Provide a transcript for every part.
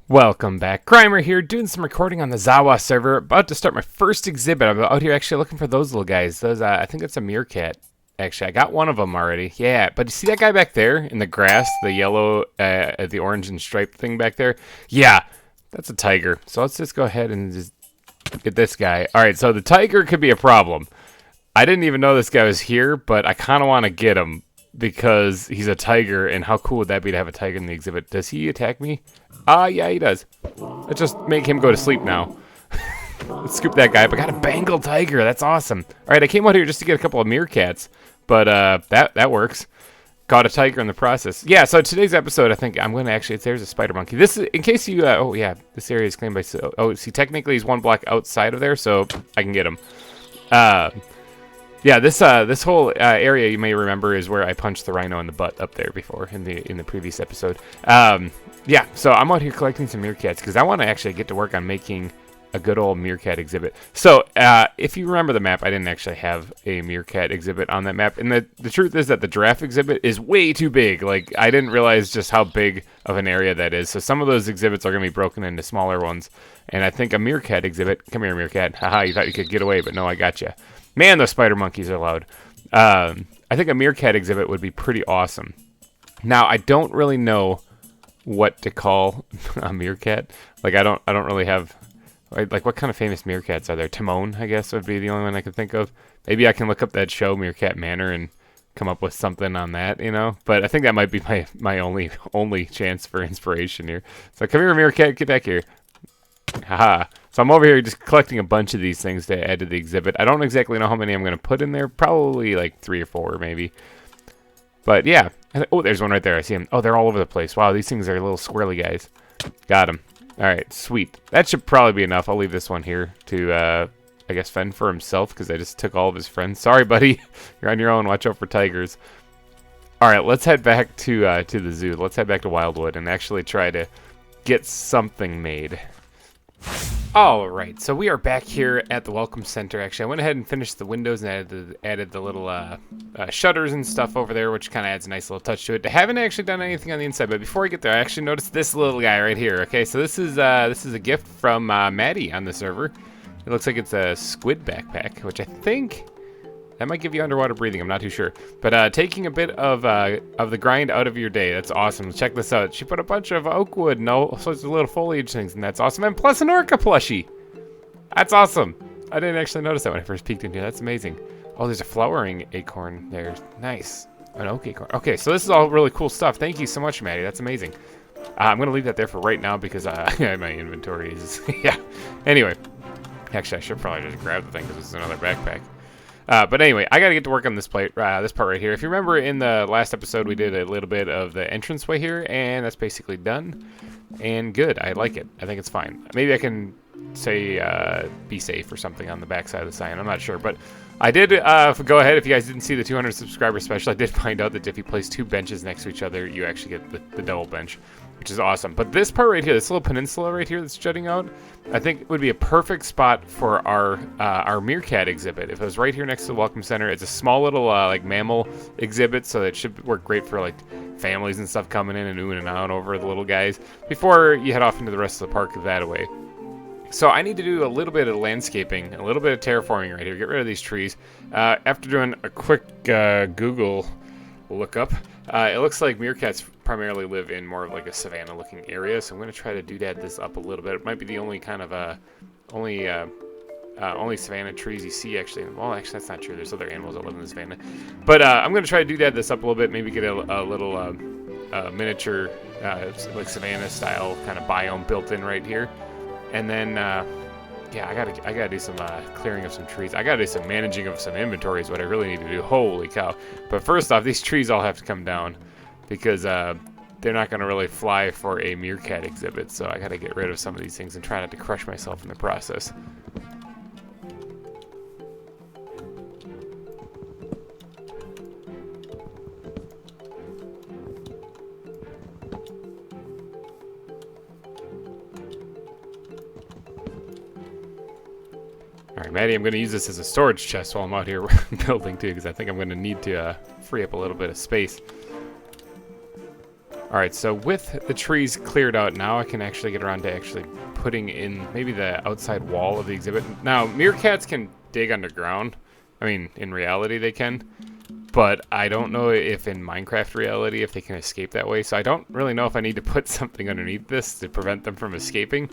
Welcome back. GReimer here, doing some recording on the ZAWA server. About to start my first exhibit. I'm out here actually looking for those little guys. Those, I think that's a meerkat. Actually, I got one of them already. Yeah, but you see that guy back there in the grass? The yellow, the orange and striped thing back there? Yeah, that's a tiger. So let's just go ahead and just get this guy. Alright, so the tiger could be a problem. I didn't even know this guy was here, but I kind of want to get him because he's a tiger, and how cool would that be to have a tiger in the exhibit? Does he attack me? Yeah, he does. Let's just make him go to sleep now. Let's scoop that guy. But I got a Bengal tiger. That's awesome. All right, I came out here just to get a couple of meerkats, but that works. Caught a tiger in the process. Yeah, so today's episode, I think I'm going to actually, there's a spider monkey. This is, in case you, oh yeah, this area is claimed by, oh, see, technically he's one block outside of there, so I can get him. Yeah, this whole area, you may remember, is where I punched the rhino in the butt up there before in the previous episode. Yeah, so I'm out here collecting some meerkats because I want to actually get to work on making a good old meerkat exhibit. So if you remember the map, I didn't actually have a meerkat exhibit on that map, and the truth is that the giraffe exhibit is way too big. Like, I didn't realize just how big of an area that is. So some of those exhibits are going to be broken into smaller ones, and I think a meerkat exhibit. Come here, meerkat. Haha, you thought you could get away, but no, I got you. Man, those spider monkeys are loud. I think a meerkat exhibit would be pretty awesome. Now, I don't really know what to call a meerkat. Like, I don't really have, like, what kind of famous meerkats are there? Timon, I guess, would be the only one I could think of. Maybe I can look up that show, Meerkat Manor, and come up with something on that, you know? But I think that might be my only chance for inspiration here. So come here, meerkat, get back here. Haha. So I'm over here just collecting a bunch of these things to add to the exhibit. I don't exactly know how many I'm going to put in there. Probably like 3 or 4 maybe. But yeah. Oh, there's one right there. I see him. Oh, they're all over the place. Wow, these things are little squirrely guys. Got him. All right, sweet. That should probably be enough. I'll leave this one here to, I guess, fend for himself because I just took all of his friends. Sorry, buddy. You're on your own. Watch out for tigers. All right, let's head back to the zoo. Let's head back to Wildwood and actually try to get something made. All right, so we are back here at the Welcome Center. Actually, I went ahead and finished the windows and added the little shutters and stuff over there, which kind of adds a nice little touch to it. I haven't actually done anything on the inside, but before I get there, I actually noticed this little guy right here. Okay, so this is a gift from Maddie on the server. It looks like it's a squid backpack, which I think that might give you underwater breathing. I'm not too sure. But taking a bit of the grind out of your day. That's awesome. Check this out. She put a bunch of oak wood and all sorts of little foliage things, and that's awesome. And plus an orca plushie. That's awesome. I didn't actually notice that when I first peeked in here. That's amazing. Oh, there's a flowering acorn there. Nice. An oak acorn. Okay, so this is all really cool stuff. Thank you so much, Maddie. That's amazing. I'm going to leave that there for right now because my inventory is... yeah. Anyway. Actually, I should probably just grab the thing because this is another backpack. But anyway, I got to get to work on this part right here. If you remember in the last episode, we did a little bit of the entranceway here, and that's basically done. And good. I like it. I think it's fine. Maybe I can say be safe or something on the back side of the sign. I'm not sure. But I did go ahead. If you guys didn't see the 200 subscriber special, I did find out that if you place 2 benches next to each other, you actually get the double bench, which is awesome. But this part right here, this little peninsula right here that's jutting out, I think would be a perfect spot for our meerkat exhibit. If it was right here next to the Welcome Center, it's a small little like mammal exhibit, so it should work great for like families and stuff coming in and oohing and ahhing over the little guys before you head off into the rest of the park that way. So I need to do a little bit of landscaping, a little bit of terraforming right here. Get rid of these trees. After doing a quick Google lookup, it looks like meerkats primarily live in more of like a savanna-looking area. So I'm going to try to doodad this up a little bit. It might be the only kind of only savanna trees you see, actually. Well, actually, that's not true. There's other animals that live in the savanna. But I'm going to try to doodad this up a little bit. Maybe get a little miniature like savanna-style kind of biome built in right here. And then, yeah, I gotta do some clearing of some trees. I gotta do some managing of some inventory is what I really need to do. Holy cow! But first off, these trees all have to come down because they're not gonna really fly for a meerkat exhibit. So I gotta get rid of some of these things and try not to crush myself in the process. Alright, Maddie, I'm going to use this as a storage chest while I'm out here building too, because I think I'm going to need to free up a little bit of space. All right, so with the trees cleared out, now I can actually get around to actually putting in maybe the outside wall of the exhibit. Now, meerkats can dig underground. I mean, in reality they can. But I don't know if in Minecraft reality if they can escape that way. So I don't really know if I need to put something underneath this to prevent them from escaping.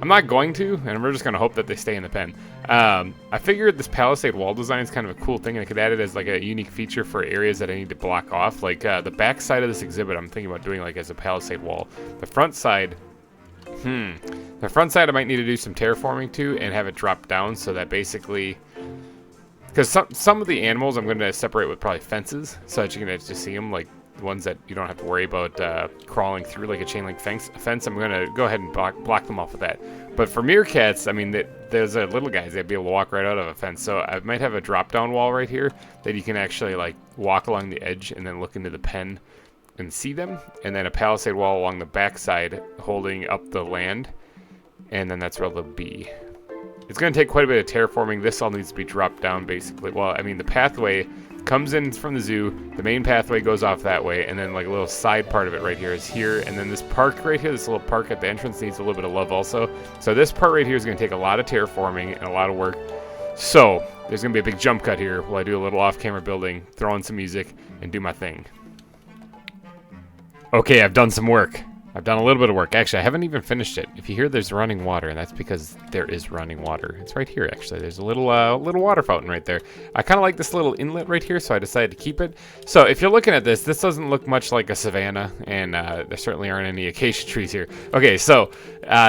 I'm not going to, and we're just going to hope that they stay in the pen. I figured this palisade wall design is kind of a cool thing, and I could add it as like a unique feature for areas that I need to block off. Like the back side of this exhibit I'm thinking about doing like as a palisade wall. The front side, the front side I might need to do some terraforming to and have it drop down so that basically... Because some of the animals I'm going to separate with probably fences, so that you can just see them, like the ones that you don't have to worry about crawling through, like a chain link fence. I'm going to go ahead and block them off with that. But for meerkats, I mean, there's little guys that'd be able to walk right out of a fence. So I might have a drop-down wall right here that you can actually like walk along the edge and then look into the pen and see them. And then a palisade wall along the backside holding up the land. And then that's where they'll be. It's going to take quite a bit of terraforming. This all needs to be dropped down, basically. Well, I mean, the pathway comes in from the zoo. The main pathway goes off that way, and then like a little side part of it right here is here. And then this park right here, this little park at the entrance needs a little bit of love also. So this part right here is going to take a lot of terraforming and a lot of work. So there's going to be a big jump cut here while I do a little off-camera building, throw in some music, and do my thing. Okay, I've done some work. I've done a little bit of work. Actually, I haven't even finished it. If you hear there's running water, and that's because there is running water. It's right here, actually. There's a little water fountain right there. I kind of like this little inlet right here, so I decided to keep it. So if you're looking at this doesn't look much like a savanna, and there certainly aren't any acacia trees here. Okay, so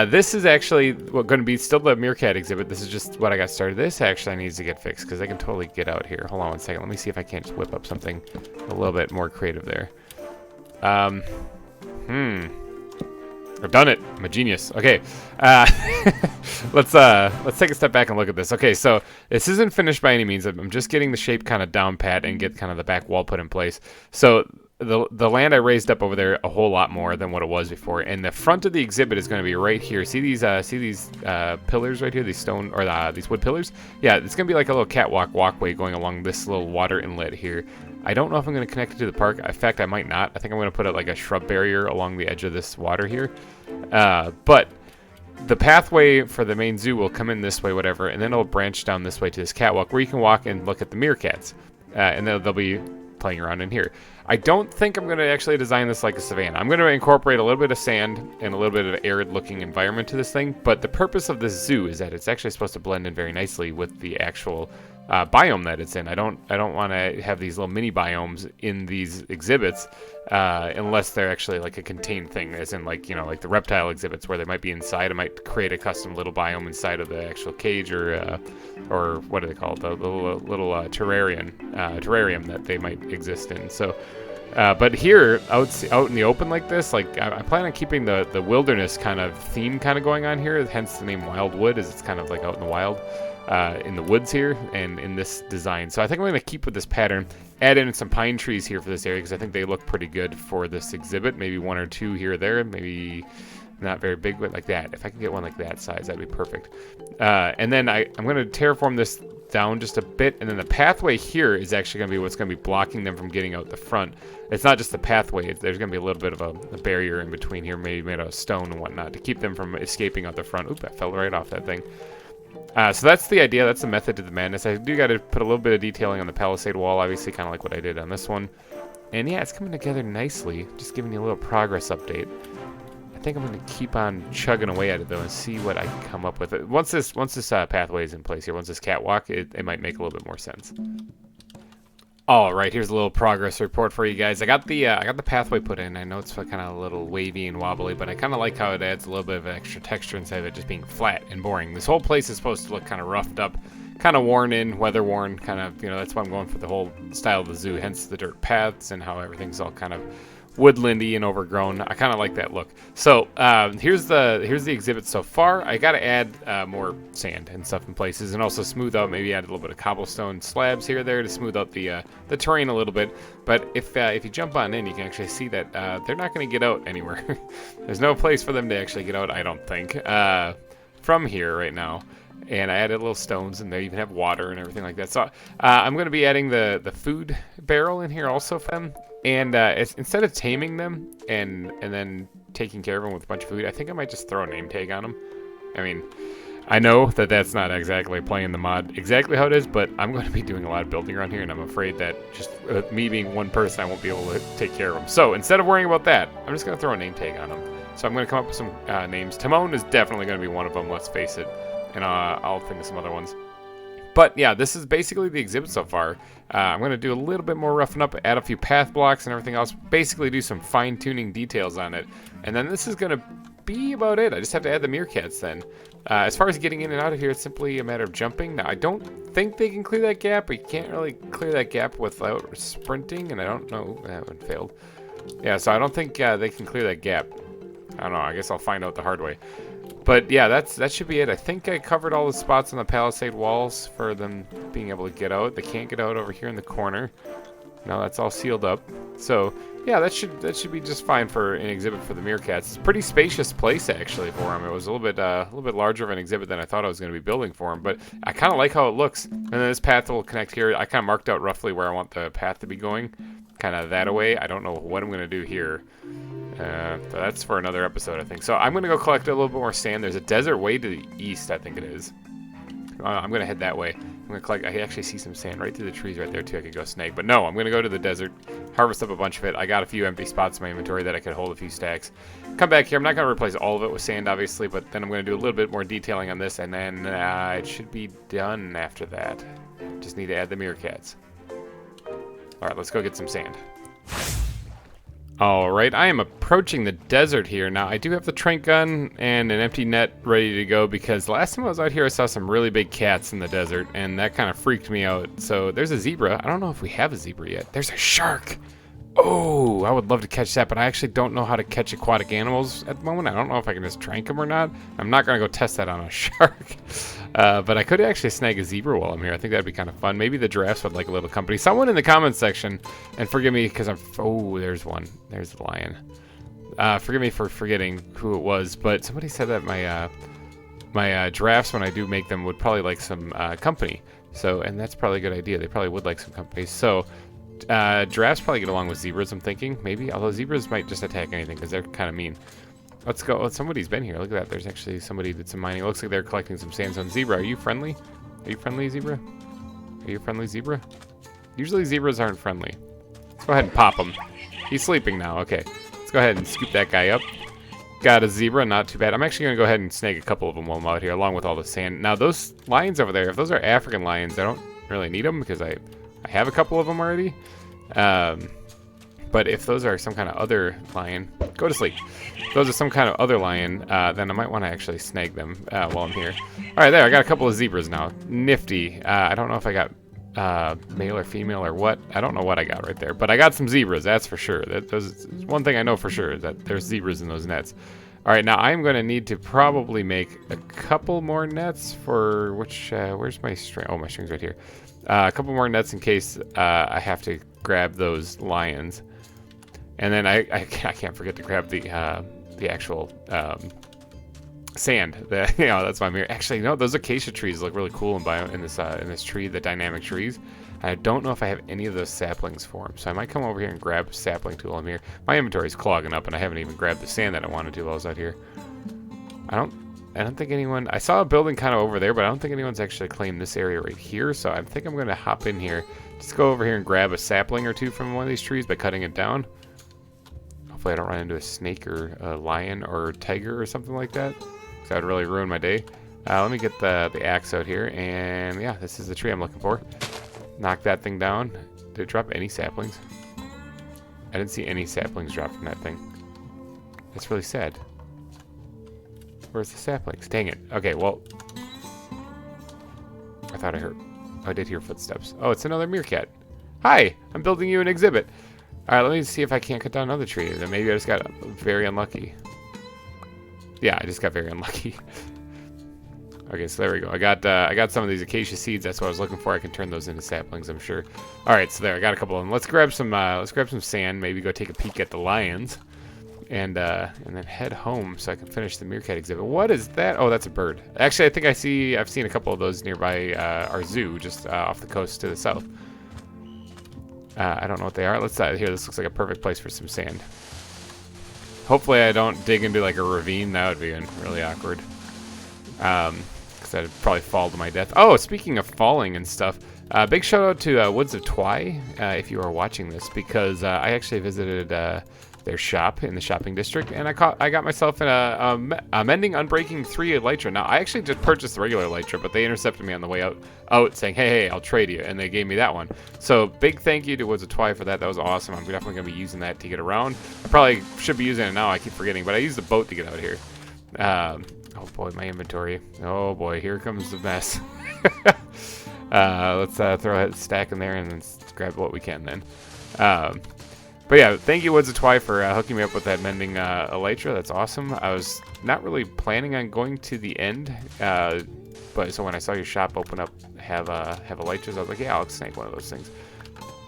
this is actually going to be still the meerkat exhibit. This is just what I got started. This actually needs to get fixed, because I can totally get out here. Hold on one second. Let me see if I can't just whip up something a little bit more creative there. I've done it. I'm a genius. Okay, let's take a step back and look at this. Okay, so this isn't finished by any means. I'm just getting the shape kind of down pat and get kind of the back wall put in place. So the land I raised up over there a whole lot more than what it was before, and the front of the exhibit is going to be right here. See these pillars right here, these stone or these wood pillars? Yeah, it's going to be like a little catwalk walkway going along this little water inlet here. I don't know if I'm going to connect it to the park. In fact, I might not. I think I'm going to put like a shrub barrier along the edge of this water here. But the pathway for the main zoo will come in this way, whatever, and then it'll branch down this way to this catwalk where you can walk and look at the meerkats. And then they'll be playing around in here. I don't think I'm going to actually design this like a savanna. I'm going to incorporate a little bit of sand and a little bit of arid looking environment to this thing, but the purpose of this zoo is that it's actually supposed to blend in very nicely with the actual biome that it's in. I don't want to have these little mini biomes in these exhibits unless they're actually like a contained thing, as in like, you know, like the reptile exhibits where they might be inside. I might create a custom little biome inside of the actual cage or what do they call it, the little terrarium that they might exist in. So but here out in the open like this, like I plan on keeping the wilderness kind of theme kind of going on here, hence the name Wildwood, as it's kind of like out in the wild. In the woods here and in this design. So I think I'm going to keep with this pattern, add in some pine trees here for this area because I think they look pretty good for this exhibit. Maybe one or two here or there, maybe not very big, but like that. If I can get one like that size, that'd be perfect. And then I'm going to terraform this down just a bit, and then the pathway here is actually going to be what's going to be blocking them from getting out the front. It's not just the pathway, there's going to be a little bit of a barrier in between here, maybe made out of stone and whatnot, to keep them from escaping out the front. Oop, I fell right off that thing. So that's the idea. That's the method to the madness. I do got to put a little bit of detailing on the palisade wall, obviously, kind of like what I did on this one. And yeah, it's coming together nicely. Just giving you a little progress update. I think I'm going to keep on chugging away at it though and see what I can come up with. Once this pathway is in place here, once this catwalk, it might make a little bit more sense. All right, here's a little progress report for you guys. I got the pathway put in. I know it's kind of a little wavy and wobbly, but I kind of like how it adds a little bit of extra texture instead of it just being flat and boring. This whole place is supposed to look kind of roughed up, kind of worn in, weather worn, kind of, you know, that's why I'm going for the whole style of the zoo, hence the dirt paths and how everything's all kind of woodlandy and overgrown. I kind of like that look. So here's the exhibit so far. I got to add more sand and stuff in places, and also smooth out. Maybe add a little bit of cobblestone slabs here or there to smooth out the terrain a little bit. But if you jump on in, you can actually see that they're not going to get out anywhere. There's no place for them to actually get out, I don't think, from here right now. And I added little stones, and they even have water and everything like that. So I'm going to be adding the food barrel in here also for them. And instead of taming them and then taking care of them with a bunch of food, I think I might just throw a name tag on them. I mean, I know that that's not exactly playing the mod exactly how it is, but I'm going to be doing a lot of building around here, and I'm afraid that just me being one person, I won't be able to take care of them. So instead of worrying about that, I'm just going to throw a name tag on them. So I'm going to come up with some names. Timon is definitely going to be one of them, let's face it. And I'll think of some other ones. But yeah, this is basically the exhibit so far. I'm going to do a little bit more roughing up, add a few path blocks and everything else. Basically do some fine-tuning details on it. And then this is going to be about it. I just have to add the meerkats then. As far as getting in and out of here, it's simply a matter of jumping. Now, I don't think they can clear that gap, but you can't really clear that gap without sprinting. And I don't know. That one failed. Yeah, so I don't think they can clear that gap. I don't know. I guess I'll find out the hard way. But yeah, that should be it. I think I covered all the spots on the palisade walls for them being able to get out. They can't get out over here in the corner. No, that's all sealed up. So yeah, that should be just fine for an exhibit for the meerkats. It's a pretty spacious place actually for them. It was a little bit larger of an exhibit than I thought I was going to be building for them. But I kind of like how it looks. And then this path will connect here. I kind of marked out roughly where I want the path to be going, kind of that away. I don't know what I'm going to do here. That's for another episode, I think. So I'm going to go collect a little bit more sand. There's a desert way to the east, I think it is. I'm going to head that way. I'm going to collect. I actually see some sand right through the trees right there, too. I could go snag. But no, I'm going to go to the desert, harvest up a bunch of it. I got a few empty spots in my inventory that I could hold a few stacks. Come back here. I'm not going to replace all of it with sand, obviously, but then I'm going to do a little bit more detailing on this, and then it should be done after that. Just need to add the meerkats. All right, let's go get some sand. Alright, I am approaching the desert here. Now, I do have the trank gun and an empty net ready to go because last time I was out here I saw some really big cats in the desert and that kind of freaked me out. So there's a zebra. I don't know if we have a zebra yet. There's a shark! Oh, I would love to catch that, but I actually don't know how to catch aquatic animals at the moment. I don't know if I can just trank them or not. I'm not going to go test that on a shark. But I could actually snag a zebra while I'm here. I think that'd be kind of fun. Maybe the giraffes would like a little company. Someone in the comments section, and forgive me because oh, there's one. There's the lion. Forgive me for forgetting who it was, but somebody said that my giraffes, when I do make them, would probably like some company. So, and that's probably a good idea. They probably would like some company. So, giraffes probably get along with zebras, I'm thinking, maybe. Although zebras might just attack anything because they're kind of mean. Let's go. Oh, somebody's been here. Look at that. There's actually somebody did some mining. It looks like they're collecting some sandstone. Zebra, are you friendly? Are you friendly, zebra? Are you a friendly zebra? Usually zebras aren't friendly. Let's go ahead and pop him. He's sleeping now. Okay. Let's go ahead and scoop that guy up. Got a zebra. Not too bad. I'm actually going to go ahead and snag a couple of them while I'm out here, along with all the sand. Now, those lions over there, if those are African lions, I don't really need them because I have a couple of them already. But if those are some kind of other lion, go to sleep. If those are some kind of other lion, then I might want to actually snag them while I'm here. All right, there. I got a couple of zebras now. Nifty. I don't know if I got male or female or what. I don't know what I got right there. But I got some zebras, that's for sure. There's one thing I know for sure, that there's zebras in those nets. All right, now I'm going to need to probably make a couple more nets for which, where's my string? Oh, my string's right here. A couple more nets in case I have to grab those lions. And then I can't forget to grab the actual sand. That's why I'm here. Actually, no, those acacia trees look really cool in this tree, the dynamic trees. I don't know if I have any of those saplings for them, so I might come over here and grab a sapling tool. I'm here. My inventory's clogging up, and I haven't even grabbed the sand that I wanted to while I was out here. I don't think anyone... I saw a building kind of over there, but I don't think anyone's actually claimed this area right here, so I think I'm going to hop in here. Just go over here and grab a sapling or two from one of these trees by cutting it down. Hopefully I don't run into a snake or a lion or a tiger or something like that, because that would really ruin my day. Let me get the axe out here, and yeah, this is the tree I'm looking for. Knock that thing down. Did it drop any saplings? I didn't see any saplings drop from that thing. That's really sad. Where's the saplings? Dang it. Okay, well... I thought I heard... Oh, I did hear footsteps. Oh, it's another meerkat. Hi! I'm building you an exhibit. Alright, let me see if I can't cut down another tree. Then maybe I just got very unlucky. Yeah, I just got very unlucky. Okay, so there we go. I got some of these acacia seeds. That's what I was looking for. I can turn those into saplings, I'm sure. All right, so there. I got a couple of them. Let's grab some sand. Maybe go take a peek at the lions. and then head home so I can finish the meerkat exhibit. What is that? Oh, that's a bird. Actually, I think I've seen a couple of those nearby our zoo, just off the coast to the south. I don't know what they are. Let's here. This looks like a perfect place for some sand. Hopefully, I don't dig into like a ravine. That would be really awkward. Because I'd probably fall to my death. Oh, speaking of falling and stuff, big shout out to Woods of Twy, if you are watching this, because I actually visited their shop in the shopping district, and I got myself in a Mending Unbreaking 3 Elytra. Now, I actually just purchased the regular Elytra, but they intercepted me on the way out saying, hey, I'll trade you, and they gave me that one. So, big thank you to Woods of Twy for that. That was awesome. I'm definitely going to be using that to get around. I probably should be using it now. I keep forgetting, but I used the boat to get out here. Oh boy, my inventory. Oh boy, here comes the mess. Let's throw a stack in there and then grab what we can then. But yeah, thank you Woods of Twy for hooking me up with that Mending Elytra. That's awesome. I was not really planning on going to the end, but so when I saw your shop open up, have Elytras, I was like, yeah, I'll snag one of those things.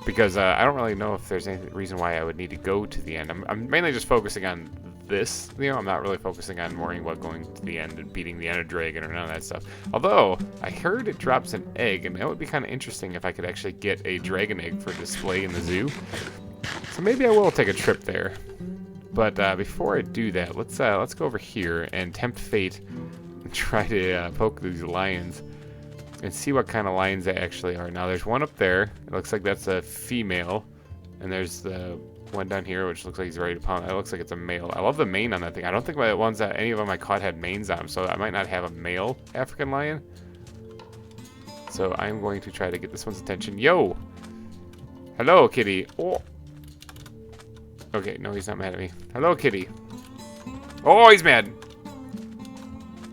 Because I don't really know if there's any reason why I would need to go to the end. I'm mainly just focusing on this, I'm not really focusing on worrying about going to the end and beating the Ender Dragon or none of that stuff. Although, I heard it drops an egg, and that would be kind of interesting if I could actually get a dragon egg for display in the zoo. So maybe I will take a trip there. But before I do that, let's go over here and tempt fate and try to poke these lions and see what kind of lions they actually are. Now, there's one up there. It looks like that's a female, and there's the one down here, which looks like he's ready to pound. It looks like it's a male. I love the mane on that thing. I don't think the ones that any of them I caught had manes on them, so I might not have a male African lion. So I'm going to try to get this one's attention. Yo! Hello, kitty. Oh! Okay, no, he's not mad at me. Hello, kitty. Oh, he's mad!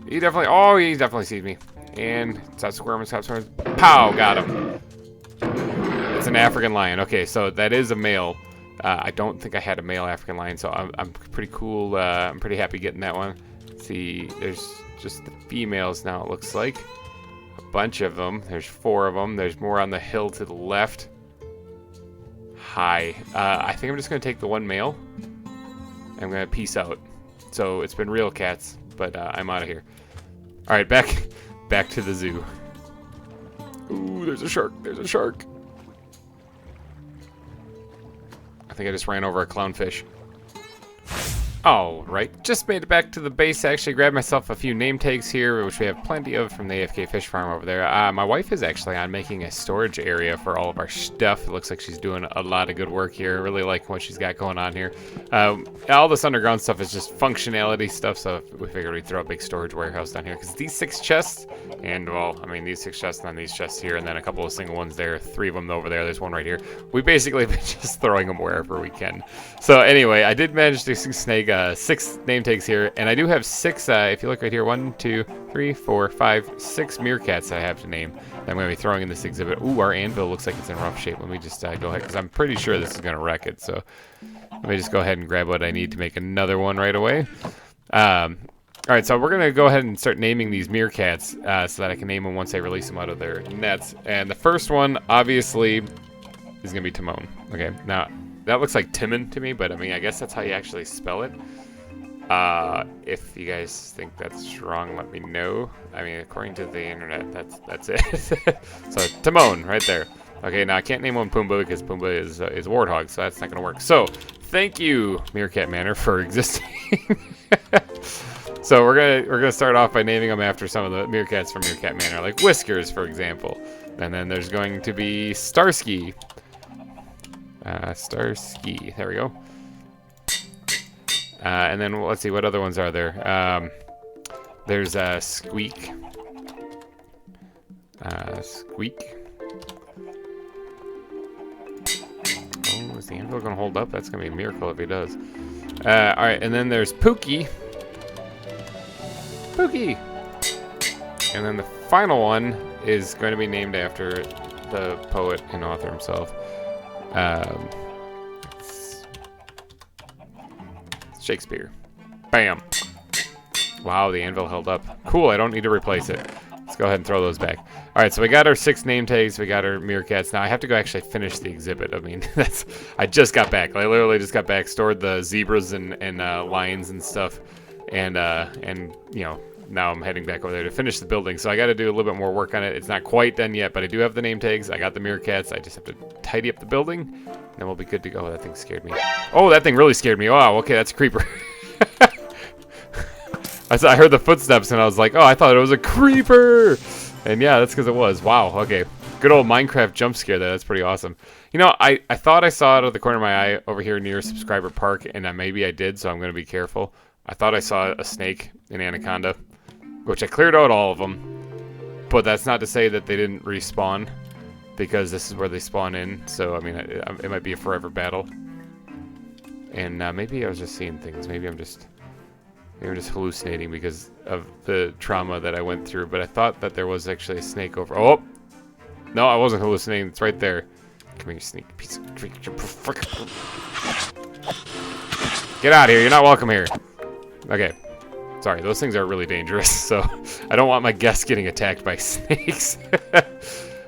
He definitely sees me. And stop squirming, stop squirming. Pow! Got him. It's an African lion. Okay, so that is a male. I don't think I had a male African lion, so I'm pretty cool. I'm pretty happy getting that one. Let's see, there's just the females now, it looks like. A bunch of them. There's 4 of them. There's more on the hill to the left. Hi. I think I'm just going to take the one male. I'm going to peace out. So it's been real, cats, but I'm out of here. All right, back to the zoo. Ooh, there's a shark. There's a shark. I think I just ran over a clownfish. All right, just made it back to the base. I actually grabbed myself a few name tags here, which we have plenty of from the AFK Fish Farm over there. My wife is actually on making a storage area for all of our stuff. It looks like she's doing a lot of good work here. Really like what she's got going on here. All this underground stuff is just functionality stuff, so we figured we'd throw a big storage warehouse down here. Because these 6 chests, and well, I mean, these 6 chests and then these chests here, and then a couple of single ones there, 3 of them over there, there's one right here. We basically been just throwing them wherever we can. So anyway, I did manage to snag 6 name tags here, and I do have 6, if you look right here, 1, 2, 3, 4, 5, 6 meerkats I have to name that I'm going to be throwing in this exhibit. Ooh, our anvil looks like it's in rough shape. Let me just go ahead, because I'm pretty sure this is going to wreck it, so let me just go ahead and grab what I need to make another one right away. Alright, so we're going to go ahead and start naming these meerkats so that I can name them once I release them out of their nets. And the first one, obviously, is going to be Timon. Okay, now that looks like Timon to me, but I mean, I guess that's how you actually spell it. If you guys think that's wrong, let me know. I mean, according to the internet, that's it. So Timon, right there. Okay, now I can't name one Pumbaa because Pumbaa is Warthog, so that's not gonna work. So thank you, Meerkat Manor, for existing. So we're gonna start off by naming them after some of the meerkats from Meerkat Manor, like Whiskers, for example. And then there's going to be Starsky. Starsky. There we go. And then let's see, what other ones are there? There's Squeak. Squeak. Oh, is the anvil gonna hold up? That's gonna be a miracle if he does. Alright, and then there's Pookie. Pookie! And then the final one is going to be named after the poet and author himself. Shakespeare. Bam! Wow, the anvil held up. Cool, I don't need to replace it. Let's go ahead and throw those back. Alright, so we got our 6 name tags, we got our meerkats. Now I have to go actually finish the exhibit. I mean, I just got back. I literally just got back, stored the zebras and lions and stuff, and you know, now I'm heading back over there to finish the building. So I got to do a little bit more work on it. It's not quite done yet, but I do have the name tags. I got the meerkats. I just have to tidy up the building, and then we'll be good to go. That thing scared me. Oh, that thing really scared me. Wow, okay, that's a creeper. I heard the footsteps, and I was like, oh, I thought it was a creeper. And yeah, that's because it was. Wow, okay. Good old Minecraft jump scare there. That's pretty awesome. You know, I thought I saw it out of the corner of my eye over here near Subscriber Park, and maybe I did, so I'm going to be careful. I thought I saw a snake, an anaconda, which I cleared out all of them. But that's not to say that they didn't respawn, because this is where they spawn in. So, I mean, it might be a forever battle. And maybe I was just seeing things. Maybe I'm just hallucinating because of the trauma that I went through. But I thought that there was actually a snake over. Oh! No, I wasn't hallucinating. It's right there. Come here, you sneak piece of... Get out of here. You're not welcome here. Okay. Sorry, those things are really dangerous, so I don't want my guests getting attacked by snakes.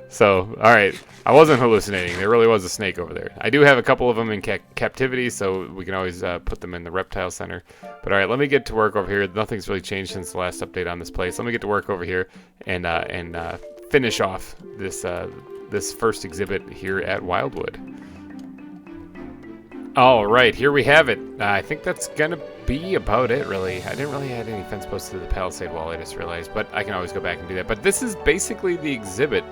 So, alright. I wasn't hallucinating. There really was a snake over there. I do have a couple of them in captivity, so we can always put them in the reptile center. But alright, let me get to work over here. Nothing's really changed since the last update on this place. Let me get to work over here and finish off this this first exhibit here at Wildwood. Alright, here we have it. I think that's gonna be about it, really. I didn't really add any fence posts to the palisade wall, I just realized, but I can always go back and do that. But this is basically the exhibit.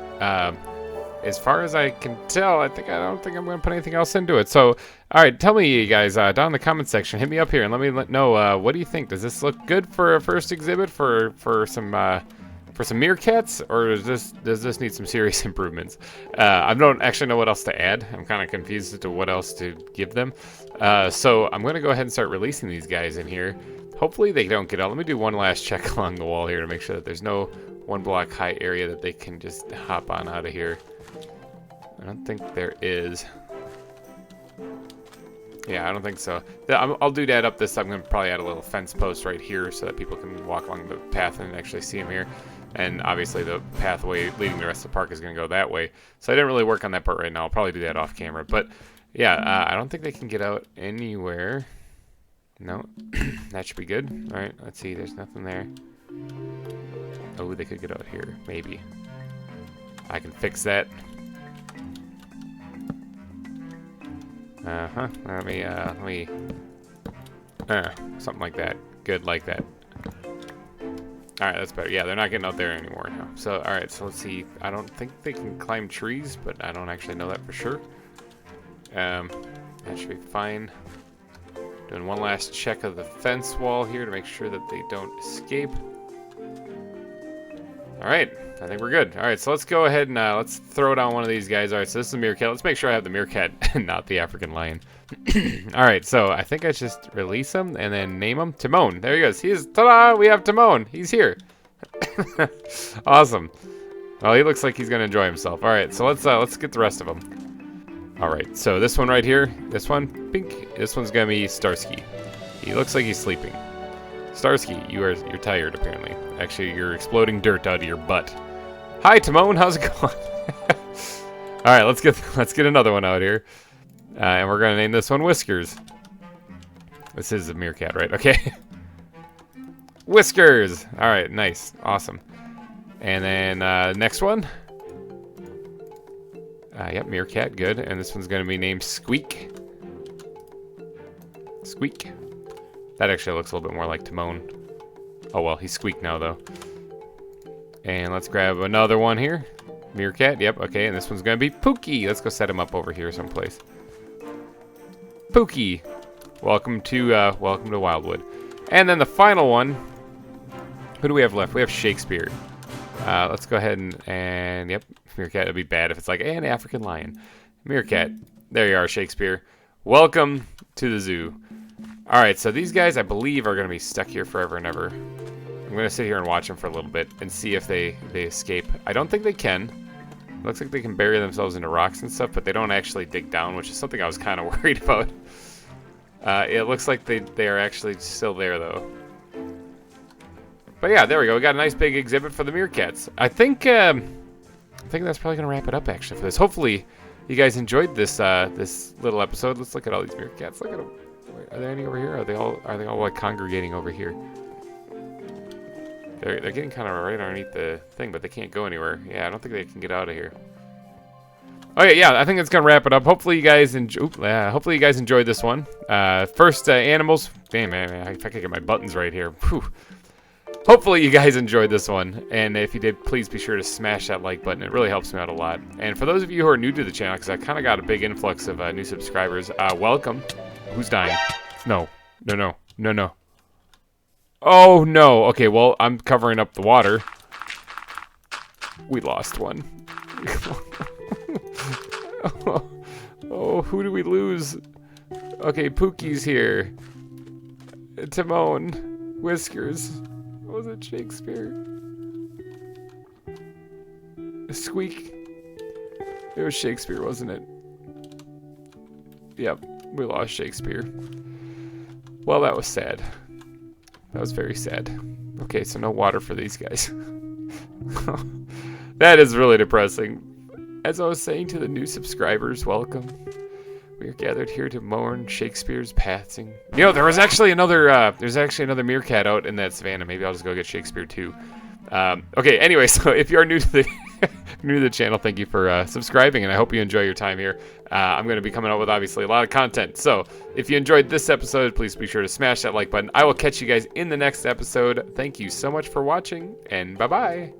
As far as I can tell, I don't think I'm going to put anything else into it. So, all right, tell me, you guys, down in the comment section, hit me up here and let me know what do you think. Does this look good for a first exhibit for some meerkats, or does this need some serious improvements? I don't actually know what else to add. I'm kind of confused as to what else to give them. So I'm going to go ahead and start releasing these guys in here. Hopefully they don't get out. Let me do one last check along the wall here to make sure that there's no 1 block high area that they can just hop on out of here. I don't think there is. Yeah, I don't think so. I'll do that up this. I'm going to probably add a little fence post right here so that people can walk along the path and actually see them here. And obviously the pathway leading the rest of the park is going to go that way. So I didn't really work on that part right now. I'll probably do that off camera. But yeah, I don't think they can get out anywhere. No, that should be good. All right, let's see. There's nothing there. Oh, they could get out here. Maybe. I can fix that. Let me, something like that. Good, like that. Alright, that's better. Yeah, they're not getting out there anymore now. So, alright, so let's see. I don't think they can climb trees, but I don't actually know that for sure. That should be fine. Doing one last check of the fence wall here to make sure that they don't escape. Alright, I think we're good. Alright, so let's go ahead and let's throw down one of these guys. Alright, so this is a meerkat. Let's make sure I have the meerkat and not the African lion. Alright, so I think I just release him and then name him Timon. There he goes. Ta-da! We have Timon. He's here. Awesome. Well, he looks like he's going to enjoy himself. Alright, so let's get the rest of them. Alright, so this one right here, this one, pink. This one's going to be Starsky. He looks like he's sleeping. Starsky, you're tired apparently. Actually, you're exploding dirt out of your butt. Hi, Timon. How's it going? All right, let's get another one out here, and we're gonna name this one Whiskers. This is a meerkat, right? Okay. Whiskers. All right, nice, awesome. And then next one. Yep, meerkat, good. And this one's gonna be named Squeak. Squeak. That actually looks a little bit more like Timon. Oh well, he's Squeak now though. And let's grab another one here. Meerkat, yep, okay, and this one's gonna be Pookie. Let's go set him up over here someplace. Pookie. Welcome to Wildwood. And then the final one. Who do we have left? We have Shakespeare. Let's go ahead and yep, meerkat. It'd be bad if it's like an African lion. Meerkat. There you are, Shakespeare. Welcome to the zoo. Alright, so these guys, I believe, are going to be stuck here forever and ever. I'm going to sit here and watch them for a little bit and see if they escape. I don't think they can. It looks like they can bury themselves into rocks and stuff, but they don't actually dig down, which is something I was kind of worried about. It looks like they are actually still there, though. But yeah, there we go. We got a nice big exhibit for the meerkats. I think I think that's probably gonna wrap it up actually for this. Hopefully, you guys enjoyed this this little episode. Let's look at all these meerkats. Look at them. Are there any over here? Are they all like congregating over here? They're getting kind of right underneath the thing, but they can't go anywhere. Yeah, I don't think they can get out of here. Okay, yeah, I think it's gonna wrap it up. Hopefully you guys hopefully you guys enjoyed this one. First animals. Damn, man, if I could get my buttons right here. Whew. Hopefully you guys enjoyed this one, and if you did, please be sure to smash that like button. It really helps me out a lot. And for those of you who are new to the channel, because I kind of got a big influx of new subscribers, welcome. Who's dying? No. Oh no. Okay, well, I'm covering up the water. We lost one. Oh, who do we lose? Okay, Pookie's here. Timon. Whiskers. Was it Shakespeare? Squeak. It was Shakespeare, wasn't it? Yep, we lost Shakespeare. Well, that was sad. That was very sad. Okay, so no water for these guys. That is really depressing. As I was saying to the new subscribers, welcome. We are gathered here to mourn Shakespeare's passing. You know, there's actually another meerkat out in that savannah. Maybe I'll just go get Shakespeare too. Okay, anyway, so if you are new to the new to the channel, thank you for subscribing, and I hope you enjoy your time here. I'm going to be coming out with obviously a lot of content. So if you enjoyed this episode, please be sure to smash that like button. I will catch you guys in the next episode. Thank you so much for watching, and bye-bye.